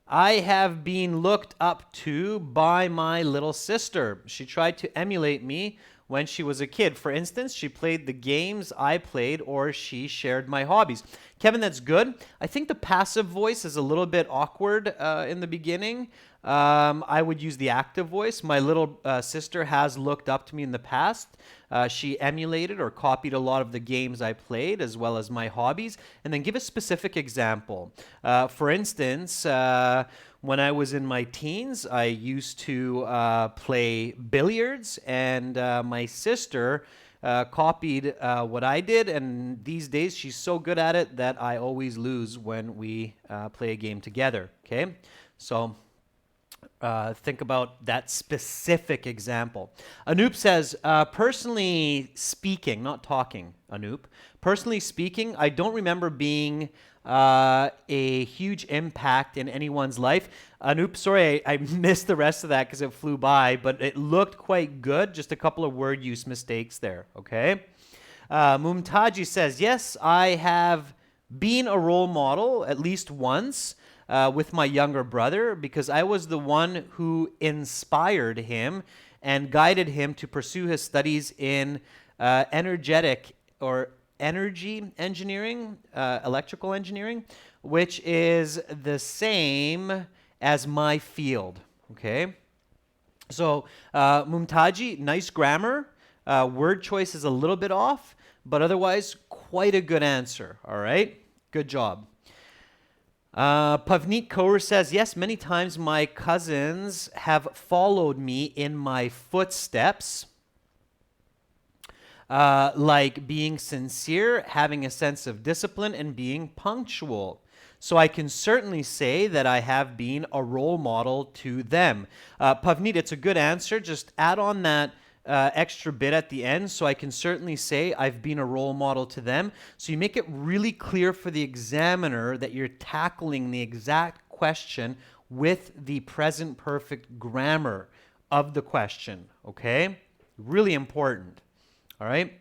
I have been looked up to by my little sister. She tried to emulate me when she was a kid. For instance, she played the games I played, or she shared my hobbies. Kevin, that's good. I think the passive voice is a little bit awkward in the beginning. I would use the active voice. My little sister has looked up to me in the past. She emulated or copied a lot of the games I played, as well as my hobbies. And then give a specific example. For instance, when I was in my teens, I used to play billiards, and my sister copied what I did, and these days she's so good at it that I always lose when we play a game together, okay? So think about that specific example. Anoop says, personally speaking, not talking, Anoop, personally speaking, I don't remember being a huge impact in anyone's life. Anoop, sorry, I missed the rest of that because it flew by, but it looked quite good. Just a couple of word use mistakes there, okay? Mumtaji says, yes, I have been a role model at least once with my younger brother because I was the one who inspired him and guided him to pursue his studies in energetic or energy engineering, electrical engineering, which is the same as my field, okay? So Mumtaji, nice grammar. Word choice is a little bit off, but otherwise quite a good answer, all right? Good job. Pavneet Kaur says, yes, many times my cousins have followed me in my footsteps. Like being sincere, having a sense of discipline, and being punctual. So I can certainly say that I have been a role model to them. Pavneet, it's a good answer. Just add on that extra bit at the end. So I can certainly say I've been a role model to them. So you make it really clear for the examiner that you're tackling the exact question with the present perfect grammar of the question. Okay? Really important. All right.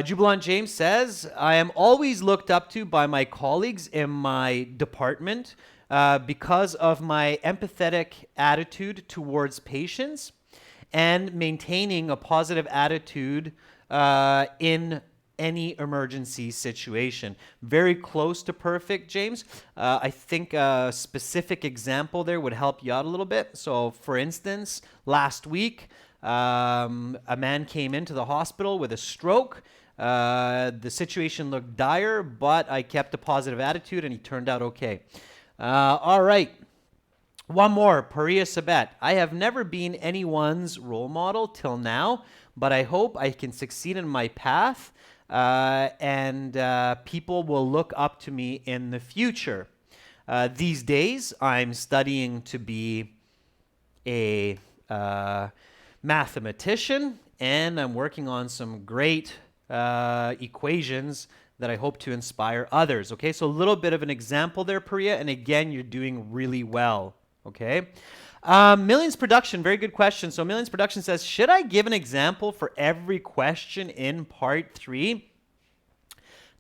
Jubilant James says, I am always looked up to by my colleagues in my department because of my empathetic attitude towards patients and maintaining a positive attitude in any emergency situation. Very close to perfect, James. I think a specific example there would help you out a little bit. So, for instance, last week, a man came into the hospital with a stroke. The situation looked dire, but I kept a positive attitude and he turned out okay. All right. One more, Paria Sabet. I have never been anyone's role model till now, but I hope I can succeed in my path and people will look up to me in the future. These days, I'm studying to be a mathematician, and I'm working on some great equations that I hope to inspire others. Okay, so a little bit of an example there, Priya, and again, you're doing really well. Okay, Millions Production, very good question. So Millions Production says, should I give an example for every question in part 3?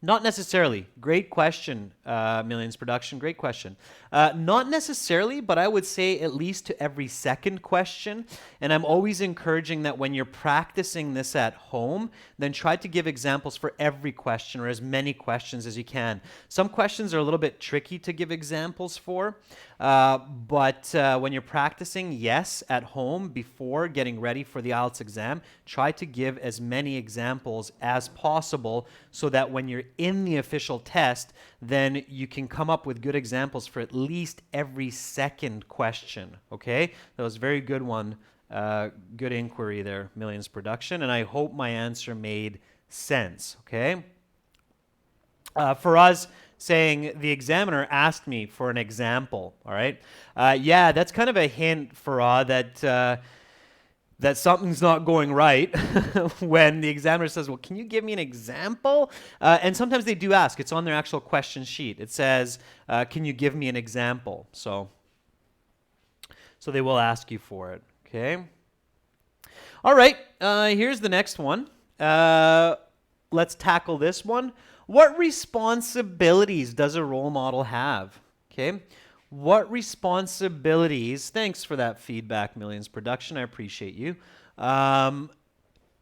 Not necessarily. Great question, Millions Production. Great question. Not necessarily, but I would say at least to every second question. And I'm always encouraging that when you're practicing this at home, then try to give examples for every question or as many questions as you can. Some questions are a little bit tricky to give examples for, but when you're practicing, yes, at home before getting ready for the IELTS exam, try to give as many examples as possible so that when you're in the official test, then you can come up with good examples for at least every second question, okay? That was a very good one. Good inquiry there, Millions Production, and I hope my answer made sense, okay? For us, saying the examiner asked me for an example, all right? Yeah, that's kind of a hint for that something's not going right when the examiner says, well, can you give me an example? And sometimes they do ask. It's on their actual question sheet. It says, can you give me an example? So they will ask you for it, okay? All right, here's the next one. Let's tackle this one. What responsibilities does a role model have? Okay. What responsibilities? Thanks for that feedback, Millions Production. I appreciate you.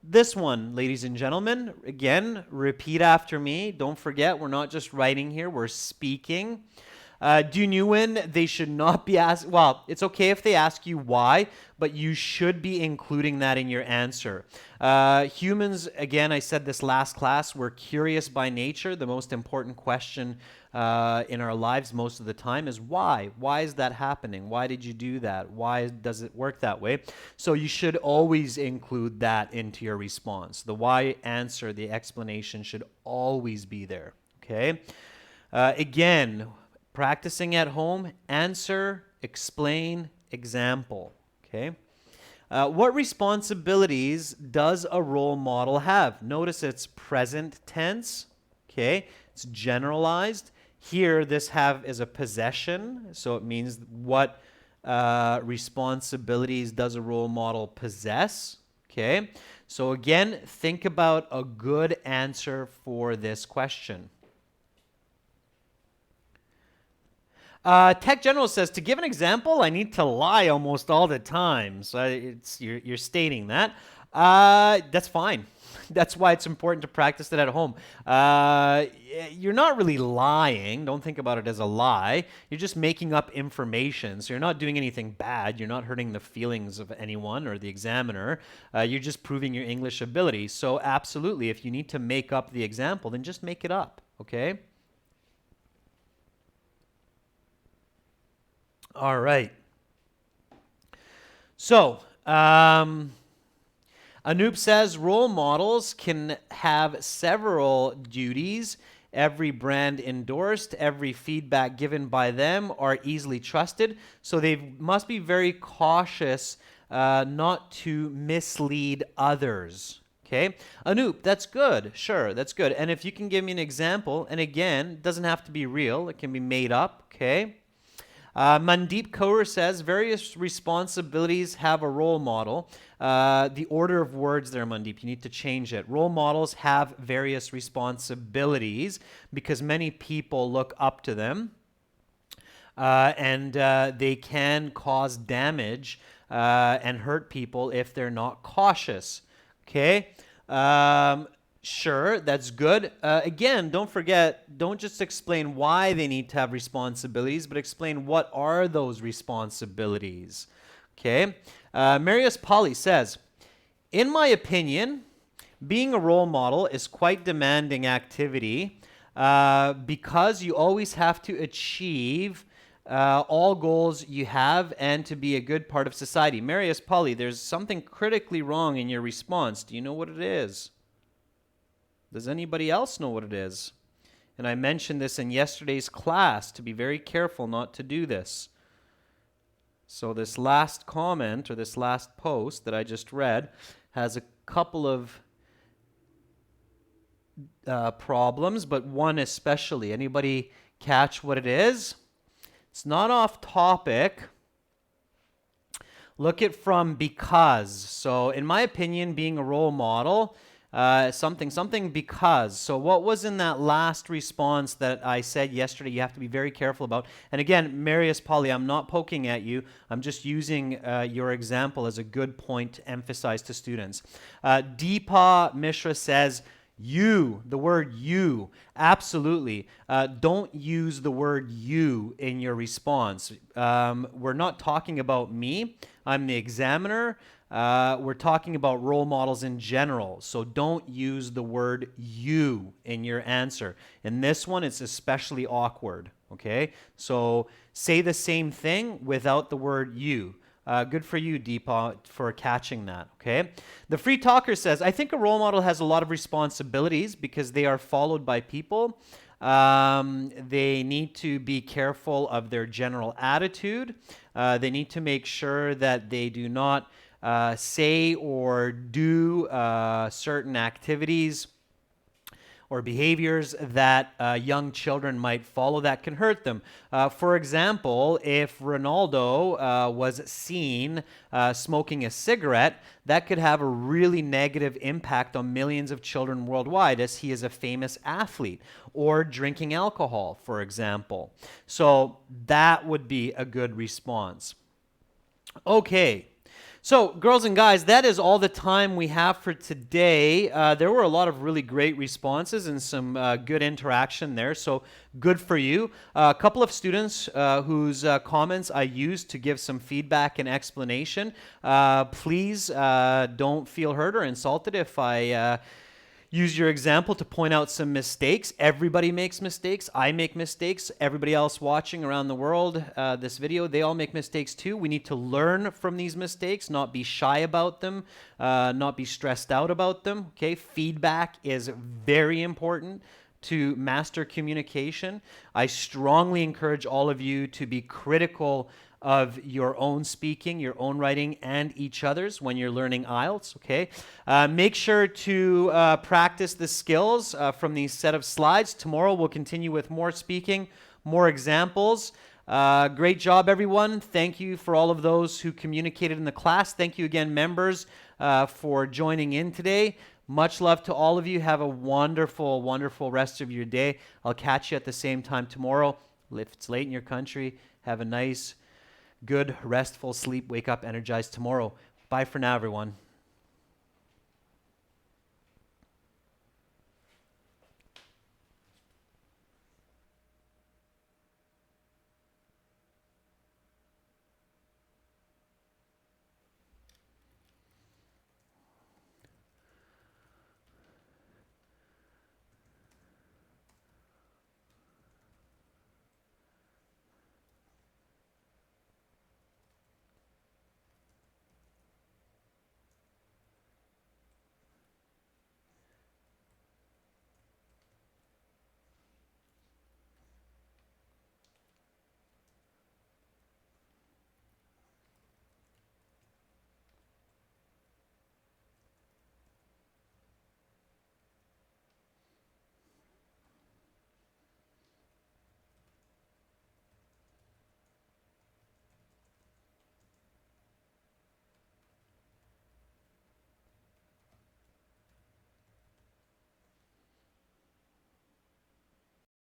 This one, ladies and gentlemen, again, repeat after me. Don't forget, we're not just writing here, we're speaking. Genuine, they should not be asked. Well, it's okay if they ask you why, but you should be including that in your answer. Humans, again, I said this last class, we're curious by nature. The most important question in our lives most of the time is why? Why is that happening? Why did you do that? Why does it work that way? So you should always include that into your response. The why answer, the explanation should always be there, okay? Again, practicing at home, answer, explain, example, okay? What responsibilities does a role model have? Notice it's present tense, okay? It's generalized. Here, this have is a possession, so it means what responsibilities does a role model possess, okay? So again, think about a good answer for this question. Tech General says, to give an example, I need to lie almost all the time. So you're stating that. That's fine. That's why it's important to practice it at home. You're not really lying. Don't think about it as a lie. You're just making up information. So you're not doing anything bad. You're not hurting the feelings of anyone or the examiner. You're just proving your English ability. So absolutely, if you need to make up the example, then just make it up, okay? All right. So, Anoop says role models can have several duties. Every brand endorsed, every feedback given by them are easily trusted. So they must be very cautious not to mislead others. Okay, Anoop, that's good. Sure, that's good. And if you can give me an example, and again, it doesn't have to be real. It can be made up, okay? Mandeep Kaur says, various responsibilities have a role model. The order of words there, Mandeep, you need to change it. Role models have various responsibilities because many people look up to them. And they can cause damage and hurt people if they're not cautious. Okay? Sure, that's good. Again, don't forget, don't just explain why they need to have responsibilities, but explain what are those responsibilities. Okay? Marius Polly says, in my opinion, being a role model is quite demanding activity because you always have to achieve all goals you have and to be a good part of society. Marius Polly, there's something critically wrong in your response. Do you know what it is? Does anybody else know what it is? And I mentioned this in yesterday's class to be very careful not to do this. So this last comment or this last post that I just read has a couple of problems, but one especially. Anybody catch what it is? It's not off topic. Look at from because. So in my opinion, being a role model, something because. So what was in that last response that I said yesterday you have to be very careful about? And again, Marius Polly, I'm not poking at you. I'm just using your example as a good point to emphasize to students. Deepa Mishra says, you, the word you, absolutely. Don't use the word you in your response. We're not talking about me. I'm the examiner. We're talking about role models in general. So don't use the word you in your answer. In this one, it's especially awkward, okay? So say the same thing without the word you. Good for you, Deepa, for catching that, okay? The Free Talker says, I think a role model has a lot of responsibilities because they are followed by people. They need to be careful of their general attitude. They need to make sure that they do not say or do certain activities or behaviors that young children might follow that can hurt them. For example, if Ronaldo was seen smoking a cigarette, that could have a really negative impact on millions of children worldwide, as he is a famous athlete, or drinking alcohol, for example. So that would be a good response. Okay. So, girls and guys, that is all the time we have for today. There were a lot of really great responses and some good interaction there, so good for you. A couple of students whose comments I used to give some feedback and explanation. Please don't feel hurt or insulted if I use your example to point out some mistakes. Everybody makes mistakes. I make mistakes. Everybody else watching around the world this video, they all make mistakes too. We need to learn from these mistakes, not be shy about them, not be stressed out about them. Okay, feedback is very important to master communication. I strongly encourage all of you to be critical of your own speaking, your own writing, and each other's when you're learning IELTS, okay? Make sure to practice the skills from these set of slides. Tomorrow we'll continue with more speaking, more examples. Great job, everyone. Thank you for all of those who communicated in the class. Thank you again, members, for joining in today. Much love to all of you. Have a wonderful, wonderful rest of your day. I'll catch you at the same time tomorrow. If it's late in your country, have a nice, good, restful sleep. Wake up energized tomorrow. Bye for now, everyone.